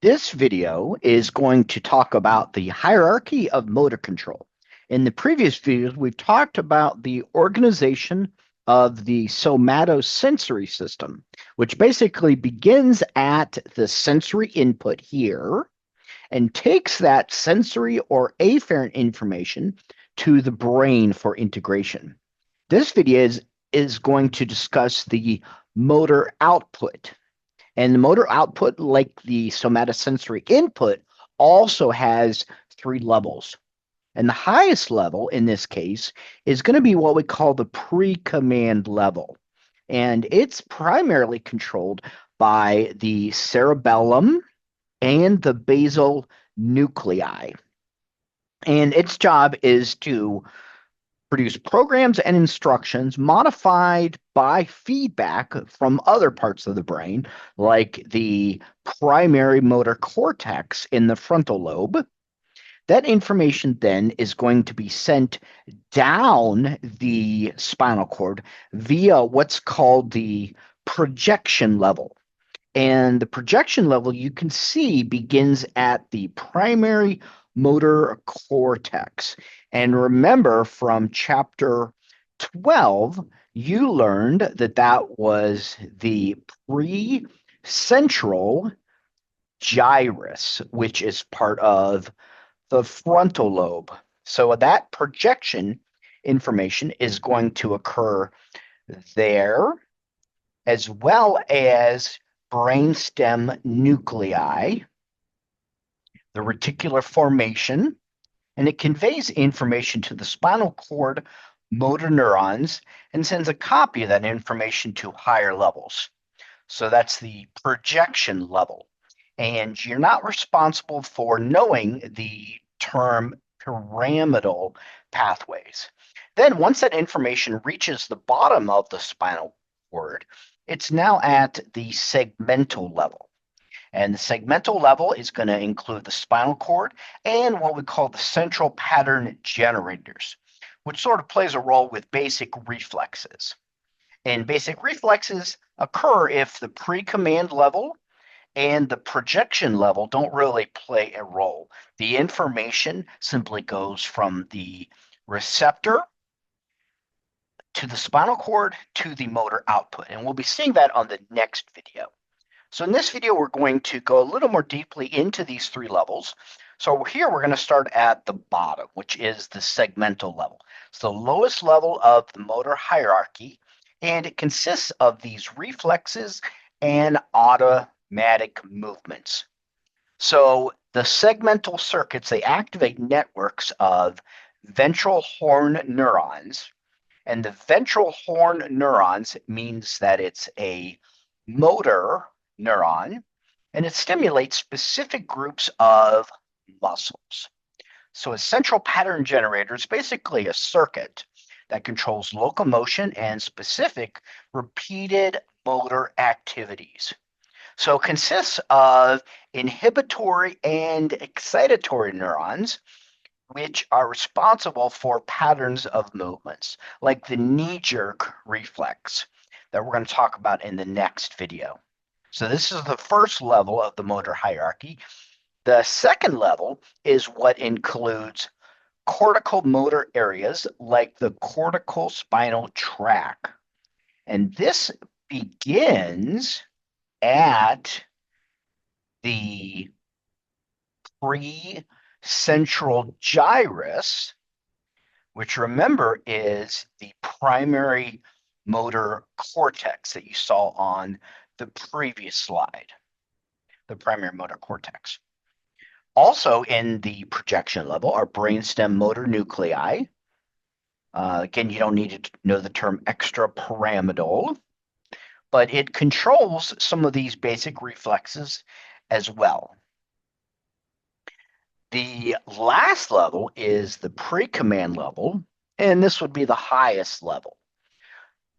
This video is going to talk about the hierarchy of motor control. In the previous videos, we've talked about the organization of the somatosensory system, which basically begins at the sensory input here and takes that sensory or afferent information to the brain for integration. This video is going to discuss the motor output. And the motor output, like the somatosensory input, also has three levels. And the highest level in this case is going to be what we call the pre-command level. And it's primarily controlled by the cerebellum and the basal nuclei. And its job is to produce programs and instructions modified by feedback from other parts of the brain, like the primary motor cortex in the frontal lobe. That information then is going to be sent down the spinal cord via what's called the projection level. And the projection level you can see begins at the primary motor cortex. And remember from chapter 12, you learned that that was the pre-central gyrus, which is part of the frontal lobe. So that projection information is going to occur there, as well as brainstem nuclei, the reticular formation, and it conveys information to the spinal cord motor neurons and sends a copy of that information to higher levels. So that's the projection level. And you're not responsible for knowing the term pyramidal pathways. Then once that information reaches the bottom of the spinal cord, it's now at the segmental level. And the segmental level is going to include the spinal cord and what we call the central pattern generators, which sort of plays a role with basic reflexes. And basic reflexes occur if the pre-command level and the projection level don't really play a role. The information simply goes from the receptor to the spinal cord to the motor output. And we'll be seeing that on the next video. So in this video, we're going to go a little more deeply into these three levels. So here we're going to start at the bottom, which is the segmental level. It's the lowest level of the motor hierarchy, and it consists of these reflexes and automatic movements. So the segmental circuits, they activate networks of ventral horn neurons. And the ventral horn neurons means that it's a motor neuron, and it stimulates specific groups of muscles. So a central pattern generator is basically a circuit that controls locomotion and specific repeated motor activities. So it consists of inhibitory and excitatory neurons, which are responsible for patterns of movements, like the knee-jerk reflex that we're going to talk about in the next video. So this is the first level of the motor hierarchy. The second level is what includes cortical motor areas like the cortical spinal tract. And this begins at the pre-central gyrus, which remember is the primary motor cortex that you saw on the previous slide, the primary motor cortex. Also in the projection level are brainstem motor nuclei. Again, you don't need to know the term extrapyramidal, but it controls some of these basic reflexes as well. The last level is the pre-command level, and this would be the highest level.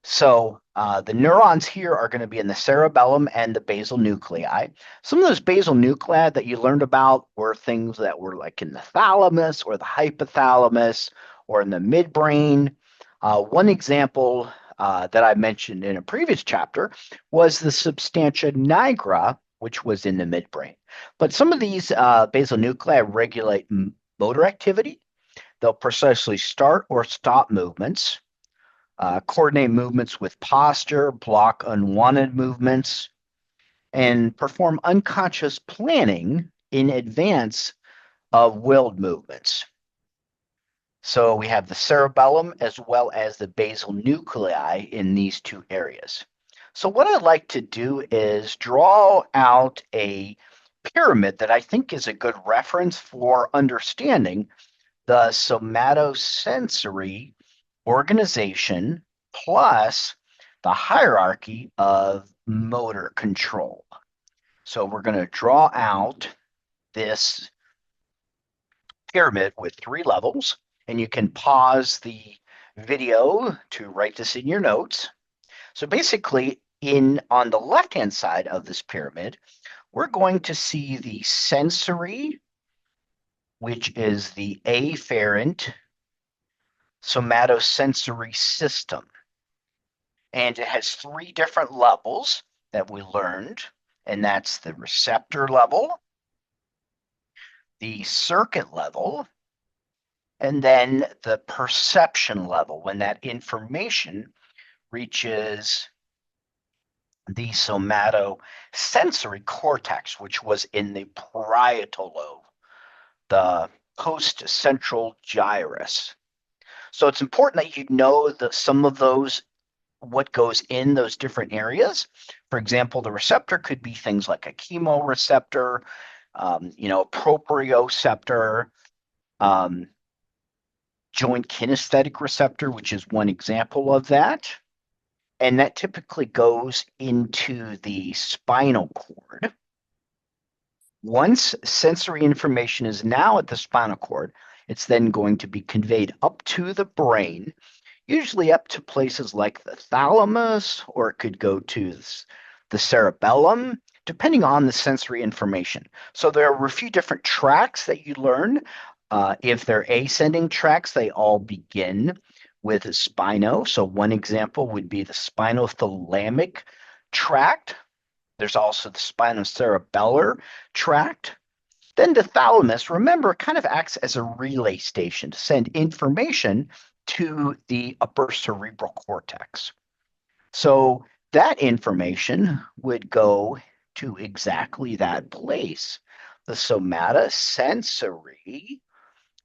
So the neurons here are going to be in the cerebellum and the basal nuclei. Some of those basal nuclei that you learned about were things that were like in the thalamus or the hypothalamus or in the midbrain. One example that I mentioned in a previous chapter was the substantia nigra which was in the midbrain. But some of these basal nuclei regulate motor activity. They'll precisely start or stop movements, coordinate movements with posture, block unwanted movements, and perform unconscious planning in advance of willed movements. So we have the cerebellum as well as the basal nuclei in these two areas. So what I'd like to do is draw out a pyramid that I think is a good reference for understanding the somatosensory organization plus the hierarchy of motor control. So we're going to draw out this pyramid with 3 levels, and you can pause the video to write this in your notes. So basically, on the left-hand side of this pyramid, we're going to see the sensory, which is the afferent somatosensory system. And it has 3 different levels that we learned, and that's the receptor level, the circuit level, and then the perception level, when that information reaches the somatosensory cortex, which was in the parietal lobe, the post-central gyrus. So it's important that you know some of those, what goes in those different areas. For example, the receptor could be things like a chemoreceptor, proprioceptor, joint kinesthetic receptor, which is one example of that. And that typically goes into the spinal cord. Once sensory information is now at the spinal cord, it's then going to be conveyed up to the brain, usually up to places like the thalamus, or it could go to the cerebellum, depending on the sensory information. So there are a few different tracks that you learn. If they're ascending tracks, they all begin with a spino. So one example would be the spinothalamic tract. There's also the spinocerebellar tract. Then the thalamus, remember, kind of acts as a relay station to send information to the upper cerebral cortex. So that information would go to exactly that place, the somatosensory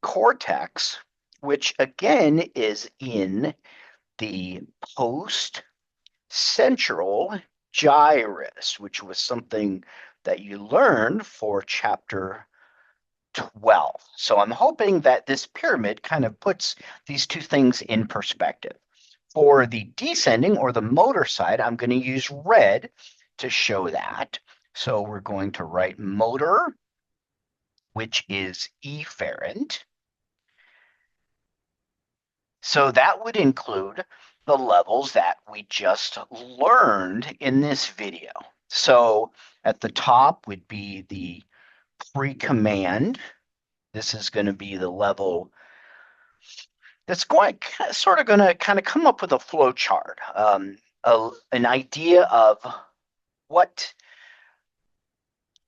cortex, which again is in the post-central gyrus, which was something that you learned for chapter 12. So I'm hoping that this pyramid kind of puts these two things in perspective. For the descending or the motor side, I'm going to use red to show that. So we're going to write motor, which is efferent. So that would include the levels that we just learned in this video. So at the top would be the Precommand. This is going to be the level that's going to kind of come up with a flow chart, an idea of what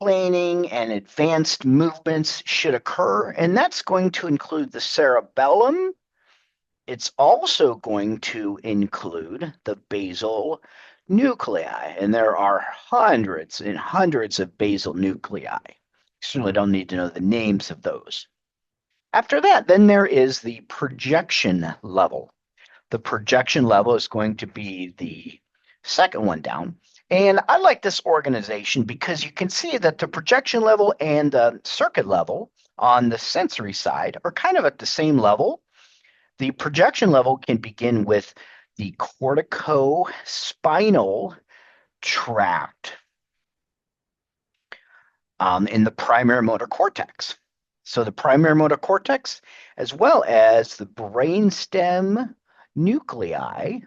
planning and advanced movements should occur, and that's going to include the cerebellum. It's also going to include the basal nuclei, and there are hundreds and hundreds of basal nuclei. You certainly don't need to know the names of those. After that, then there is the projection level. The projection level is going to be the second one down. And I like this organization because you can see that the projection level and the circuit level on the sensory side are kind of at the same level. The projection level can begin with the corticospinal tract in the primary motor cortex. So the primary motor cortex, as well as the brainstem nuclei,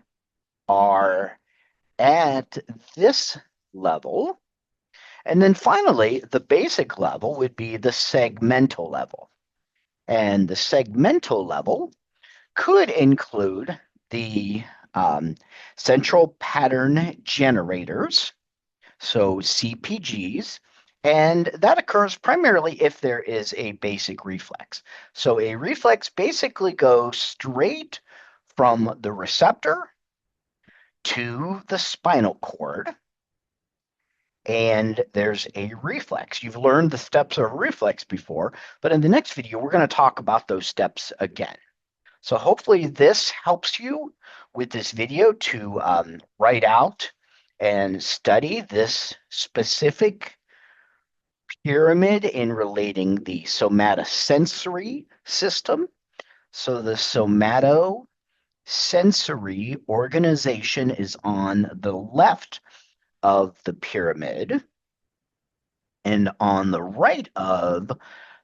are at this level. And then finally, the basic level would be the segmental level. And the segmental level could include the central pattern generators. so CPGs, and that occurs primarily if there is a basic reflex. So a reflex basically goes straight from the receptor to the spinal cord, and there's a reflex. You've learned the steps of a reflex before, but in the next video, we're going to talk about those steps again. So hopefully this helps you with this video to write out and study this specific pyramid in relating the somatosensory system. So the somatosensory organization is on the left of the pyramid, and on the right of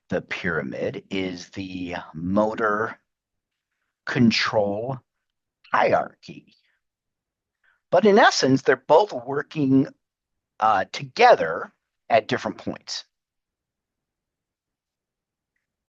the pyramid is the motor control hierarchy. But in essence, they're both working together at different points.